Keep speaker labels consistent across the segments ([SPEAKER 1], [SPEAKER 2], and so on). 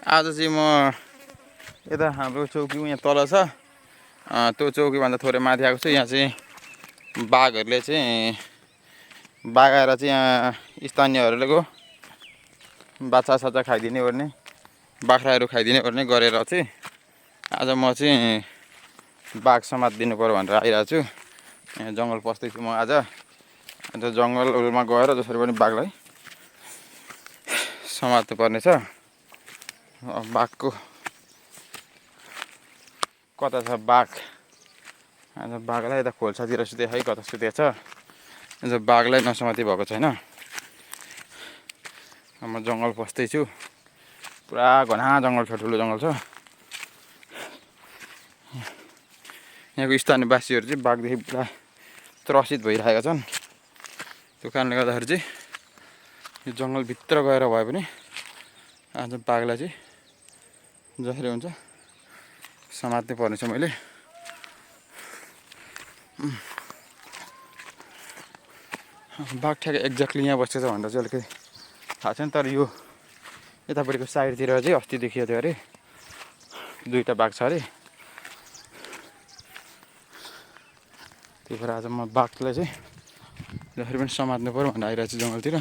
[SPEAKER 1] आज चाहिँ म यता हाम्रो चौकी यहाँ तल छ त्यो चौकीभन्दा थोरै माथि आएको छु। यहाँ चाहिँ बाघहरूले चाहिँ बाघ आएर चाहिँ यहाँ स्थानीयहरूको बाछा साछा खाइदिने ओर्ने बाख्राहरू खाइदिने ओर्ने गरेर चाहिँ आज म चाहिँ बाघ समात्दिनु पर्यो भनेर आइरहेको छु। यहाँ जङ्गल पस्दैछु म आज। अन्त जङ्गलमा गएर जसरी पनि बाघलाई समात्नु पर्नेछ। बाघको कता छ बाघ? आज बाघलाई यता खोल्सातिर सुते है कता सुतेको छ। आज बाघलाई नसमाति भएको छैन। म जङ्गल पस्दैछु। पुरा घना जङ्गल छ, ठुलो जङ्गल छ। यहाँको स्थानीयवासीहरू चाहिँ बाघदेखि पुरा त्रसित भइरहेका छन्। त्यो कारणले गर्दाखेरि चाहिँ यो जङ्गलभित्र गएर भए पनि आज बाघलाई चाहिँ जसरी हुन्छ समात्नै पर्नेछ मैले। बाघ ठ्याक्कै एक्ज्याक्टली यहाँ बसेको छ भनेर चाहिँ अलिकति थाहा छैन, तर यो यतापट्टिको साइडतिर चाहिँ अस्ति देखिएको थियो अरे दुईवटा बाघ छ अरे। त्यही भएर आज म बाघलाई चाहिँ जसरी पनि समात्नु पर्यो भनेर आइरहेको छु जङ्गलतिर।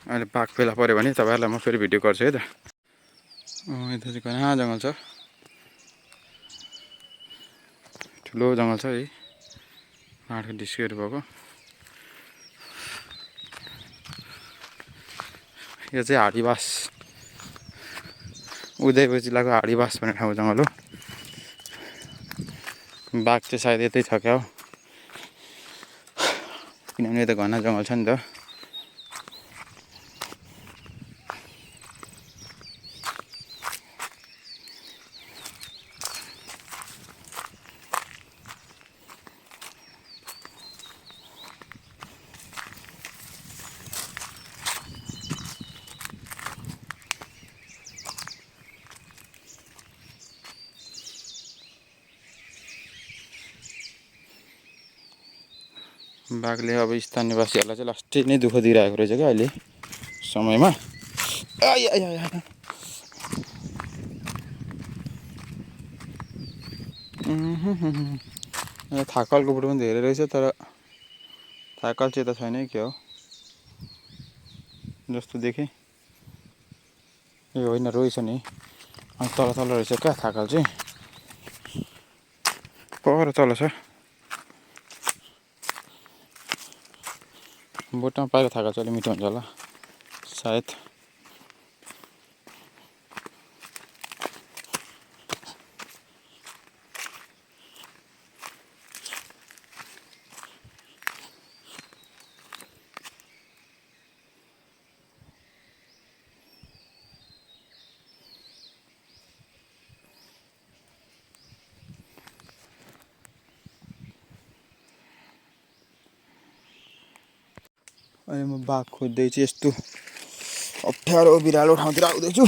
[SPEAKER 1] अहिले बाघ फेला पऱ्यो भने तपाईँहरूलाई म फेरि भिडियो गर्छु है त। यता चाहिँ घना जङ्गल छ, ठुलो जङ्गल छ है, पाहाडको डिस्कहरू भएको। यो चाहिँ हाडीबास, उदयपुर जिल्लाको हाडीबास भन्ने ठाउँ जङ्गल हो। बाघ चाहिँ सायद यतै छ क्या हो, किनभने यता घना जङ्गल छ नि त। बाघले अब स्थानीयवासीहरूलाई चाहिँ लास्टै नै दुःख दिइरहेको रहेछ क्या अहिले समयमा। थाकलको बुट पनि धेरै रहेछ, तर थाकल चाहिँ त छैन के हो जस्तो देखेँ। ए होइन, रहेछ नि, अनि तल तल रहेछ क्या थाकल चाहिँ, पर तल छ। बोटमा पाएको थाकल चाहिँ अलिक मिठो हुन्छ होला सायद। अनि म बाघ खोज्दैछु, यस्तो अप्ठ्यारो बिरालो ठाउँतिर आउँदैछु।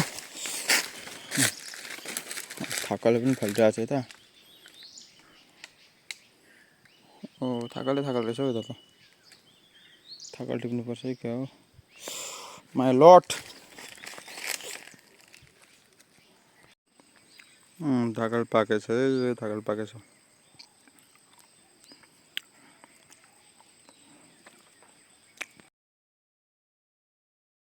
[SPEAKER 1] थाकलले पनि फैलिरहेको छ यता। ओ थाकल रहेछ हौ यता त, थाकल टिप्नुपर्छ है क्या हो। माई लट, थाकल पाकेछ है, थाकल पाकेछ।